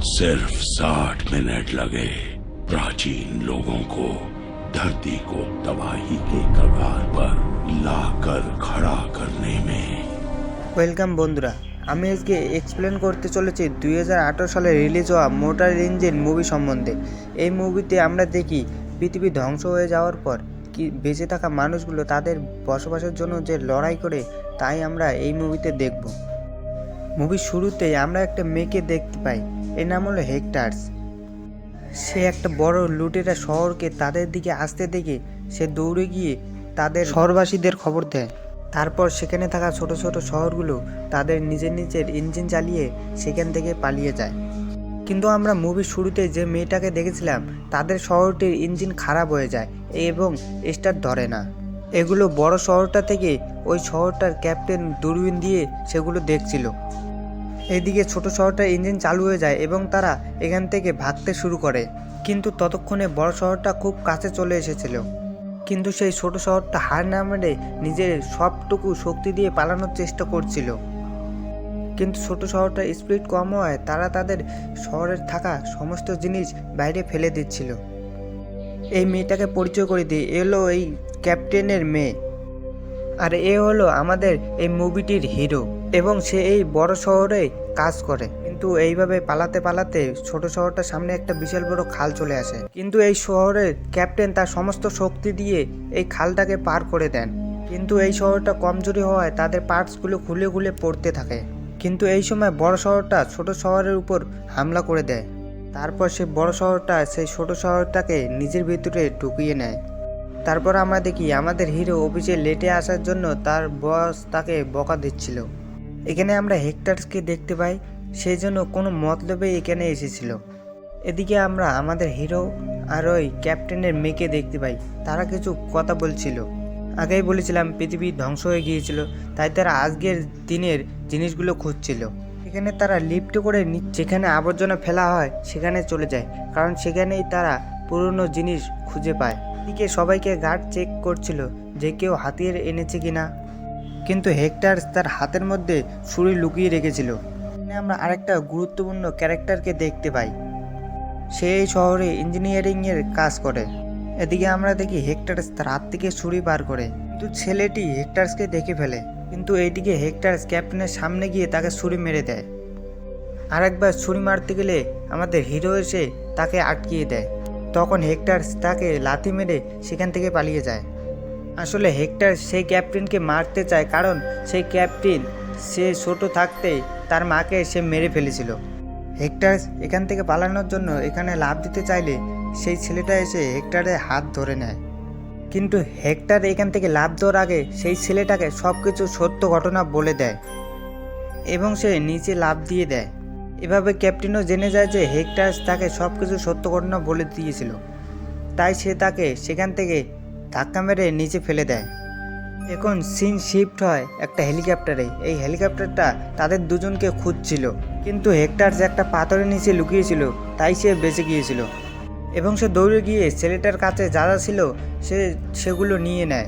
सिर्फ 60 मिनट लगे प्राचीन लोगों को धरती को तबाही के कगार पर लाकर खड़ा करने में। ওয়েলকাম বন্ধুরা, আমি আজকে এক্সপ্লেন করতে চলেছি 2018 সালে রিলিজ হওয়া মোটর ইঞ্জিন মুভি সম্বন্ধে। এই মুভিতে আমরা দেখি পৃথিবী ধ্বংস হয়ে যাওয়ার পর কি বেঁচে থাকা মানুষগুলো তাদের বসবাসের জন্য যে লড়াই করে, তাই আমরা এই মুভিতে দেখব। মুভির শুরুতেই আমরা একটা মেয়েকে দেখতে পাই, এর নাম হলো হেক্টার্স। সে একটা বড় লুটেরা শহরকে তাদের দিকে আসতে দেখে সে দৌড়ে গিয়ে তাদের শহরবাসীদের খবর দেয়। তারপর সেখানে থাকা ছোট ছোট শহরগুলো তাদের নিজের ইঞ্জিন চালিয়ে সেখান থেকে পালিয়ে যায়। কিন্তু আমরা মুভির শুরুতে যে মেয়েটাকে দেখেছিলাম তাদের শহরটির ইঞ্জিন খারাপ হয়ে যায় এবং স্টার্ট ধরে না। এগুলো বড় শহরটা থেকে ওই শহরটার ক্যাপ্টেন দূরবীন দিয়ে সেগুলো দেখছিল। এদিকে ছোট শহরটার ইঞ্জিন চালু হয়ে যায় এবং তারা এখান থেকে ভাগতে শুরু করে। কিন্তু ততক্ষণে বড় শহরটা খুব কাছে চলে এসেছিল। কিন্তু সেই ছোট শহরটা হার না মেরে নিজের সবটুকু শক্তি দিয়ে পালানোর চেষ্টা করছিল। কিন্তু ছোট শহরটার স্পিড কম হওয়ায় তারা তাদের শহরের থাকা সমস্ত জিনিস বাইরে ফেলে দিচ্ছিল। এই মেয়েটাকে পরিচয় করে দিই, এ হলো এই ক্যাপ্টেনের মেয়ে, আর এ হলো আমাদের এই মুভিটির হিরো, এবং সে এই বড় শহরে কাজ করে। কিন্তু এইভাবে পালাতে পালাতে ছোট শহরটার সামনে একটা বিশাল বড় খাল চলে আসে। কিন্তু এই শহরের ক্যাপ্টেন তার সমস্ত শক্তি দিয়ে এই খালটাকে পার করে দেন। কিন্তু এই শহরটা কমজোরি হওয়ায় তাদের পার্টসগুলো খুলে খুলে পড়তে থাকে। কিন্তু এই সময় বড় শহরটা ছোট শহরের উপর হামলা করে দেয়। তারপর সে বড় শহরটা সেই ছোট শহরটাকে নিজের ভিতরে ঢুকিয়ে নেয়। তারপর আমরা দেখি আমাদের হিরো অফিসে লেটে আসার জন্য তার বস তাকে বকা দিচ্ছিল। এখানে আমরা হেক্টার্সকে দেখতে পাই, সেই জন্য কোনো মতলবে এখানে এসেছিল। এদিকে আমরা আমাদের হিরো আর ওই ক্যাপ্টেনের মেয়েকে দেখতে পাই, তারা কিছু কথা বলছিল। আগেই বলেছিলাম পৃথিবী ধ্বংস হয়ে গিয়েছিল, তাই তারা আজকের দিনের জিনিসগুলো খুঁজছিল। এখানে তারা লিফটে করে যেখানে আবর্জনা ফেলা হয় সেখানে চলে যায়, কারণ সেখানেই তারা পুরনো জিনিস খুঁজে পায়। এদিকে সবাইকে গার্ড চেক করছিল যে কেউ হাতিয়ার এনেছে কিনা, কিন্তু হেক্টার্স তার হাতের মধ্যে ছুরি লুকিয়ে রেখেছিল। আমরা আরেকটা গুরুত্বপূর্ণ ক্যারেক্টারকে দেখতে পাই, সে এই শহরে ইঞ্জিনিয়ারিংয়ের কাজ করে। এদিকে আমরা দেখি হেক্টার্স তার হাত থেকে ছুরি বার করে, কিন্তু ছেলেটি হেক্টার্সকে দেখে ফেলে। কিন্তু এইদিকে হেক্টার্স ক্যাপ্টেনের সামনে গিয়ে তাকে ছুরি মেরে দেয়। আরেকবার ছুরি মারতে গেলে আমাদের হিরো এসে তাকে আটকিয়ে দেয়। তখন হেক্টার্স তাকে লাথি মেরে সেখান থেকে পালিয়ে যায়। আসলে হেক্টার সেই ক্যাপ্টেনকে মারতে চায়, কারণ সেই ক্যাপ্টেন সে ছোট থাকতেই তার মাকে সে মেরে ফেলেছিল। হেক্টার এখান থেকে পালানোর জন্য এখানে লাফ দিতে চাইলে সেই ছেলেটা এসে হেক্টারের হাত ধরে নেয়। কিন্তু হেক্টার এখান থেকে লাফ দেওয়ার আগে সেই ছেলেটাকে সব কিছু সত্য ঘটনা বলে দেয় এবং সে নিচে লাফ দিয়ে দেয়। এভাবে ক্যাপ্টেনও জেনে যায় যে হেক্টার তাকে সব কিছু সত্য ঘটনা বলে দিয়েছিল, তাই সে তাকে সেখান থেকে ধাক্কা মেরে নিচে ফেলে দেয়। এখন সিন শিফট হয় একটা হেলিকপ্টারে। এই হেলিকপ্টারটা তাদের দুজনকে খুঁজছিল, কিন্তু হেক্টার্স একটা পাথরের নিচে লুকিয়েছিল, তাই সে বেঁচে গিয়েছিল এবং সে দৌড়ে গিয়ে ছেলেটার কাছে যা যা ছিল সেগুলো নিয়ে নেয়।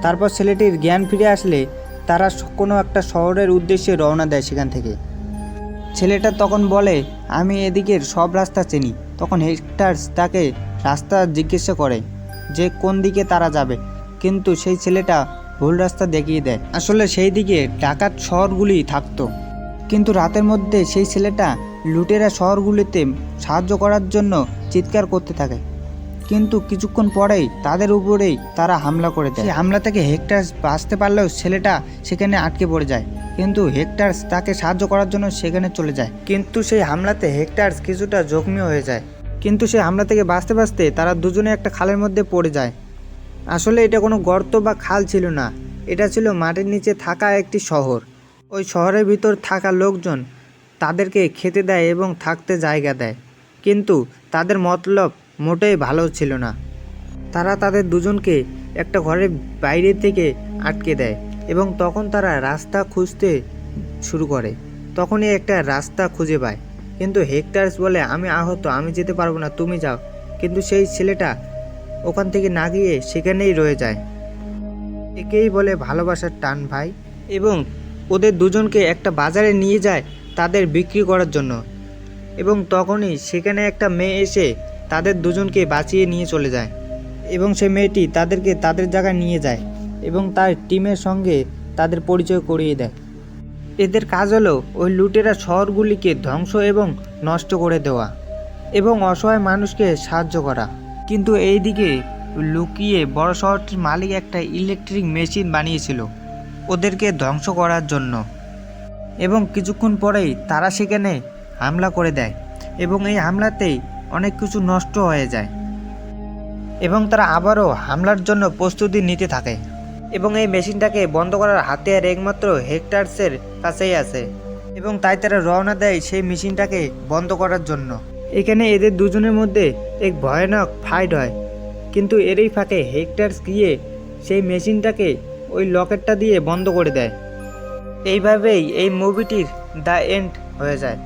তারপর ছেলেটির জ্ঞান ফিরে আসলে তারা কোনো একটা শহরের উদ্দেশ্যে রওনা দেয় সেখান থেকে। ছেলেটা তখন বলে, আমি এদিকের সব রাস্তা চিনি। তখন হেক্টার্স তাকে রাস্তা জিজ্ঞাসা করে যে কোন দিকে তারা যাবে, কিন্তু সেই ছেলেটা ভুল রাস্তা দেখিয়ে দেয়। আসলে সেই দিকে ডাকাত শহরগুলি থাকতো। কিন্তু রাতের মধ্যে সেই ছেলেটা লুটেরা শহরগুলিতে সাহায্য করার জন্য চিৎকার করতে থাকে, কিন্তু কিছুক্ষণ পরেই তাদের উপরেই তারা হামলা করে দেয়। সেই হামলা থেকে হেক্টার্স বাঁচতে পারলেও ছেলেটা সেখানে আটকে পড়ে যায়, কিন্তু হেক্টার্স তাকে সাহায্য করার জন্য সেখানে চলে যায়। কিন্তু সেই হামলাতে হেক্টার্স কিছুটা জখমি হয়ে যায়। কিন্তু সেই হামলা থেকে বাঁচতে বাঁচতে তারা দুজনে একটা খালের মধ্যে পড়ে যায়। আসলে এটা কোনো গর্ত বা খাল ছিল না, এটা ছিল মাটির নিচে থাকা একটি শহর। ওই শহরের ভিতর থাকা লোকজন তাদেরকে খেতে দেয় এবং থাকতে জায়গা দেয়, কিন্তু তাদের মতলব মোটেই ভালো ছিল না। তারা তাদের দুজনকে একটা ঘরের বাইরে থেকে আটকে দেয় এবং তখন তারা রাস্তা খুঁজতে শুরু করে। তখনই একটা রাস্তা খুঁজে পায়, কিন্তু হেক্টার্স বলে, আমি আহত, আমি যেতে পারবো না, তুমি যাও। কিন্তু সেই ছেলেটা ওখান থেকে না গিয়ে সেখানেই রয়ে যায়। একেই বলে ভালোবাসার টান ভাই। এবং ওদের দুজনকে একটা বাজারে নিয়ে যায় তাদের বিক্রি করার জন্য। এবং তখনই সেখানে একটা মেয়ে এসে তাদের দুজনকে বাঁচিয়ে নিয়ে চলে যায় এবং সে মেয়েটি তাদেরকে তাদের জায়গায় নিয়ে যায় এবং তার টিমের সঙ্গে তাদের পরিচয় করিয়ে দেয়। এদের কাজ হলো ওই লুটেরা শহরগুলিকে ধ্বংস এবং নষ্ট করে দেওয়া এবং অসহায় মানুষকে সাহায্য করা। কিন্তু এইদিকে লুকিয়ে বড় শহরটির মালিক একটা ইলেকট্রিক মেশিন বানিয়েছিল ওদেরকে ধ্বংস করার জন্য এবং কিছুক্ষণ পরেই তারা সেখানে হামলা করে দেয় এবং এই হামলাতেই অনেক কিছু নষ্ট হয়ে যায় এবং তারা আবারও হামলার জন্য প্রস্তুতি নিতে থাকে এবং এই মেশিনটাকে বন্ধ করার হাতিয়ার একমাত্র হেক্টরসের কাছেই আছে এবং তাই তারা রওনা দেয় সেই মেশিনটাকে বন্ধ করার জন্য। এখানে এদের দুজনের মধ্যে এক ভয়ানক ফাইট হয়, কিন্তু এরই ফাঁকে হেক্টরস গিয়ে সেই মেশিনটাকে ওই লকেটটা দিয়ে বন্ধ করে দেয়। এইভাবেই এই মুভিটির দ্য এন্ড হয়ে যায়।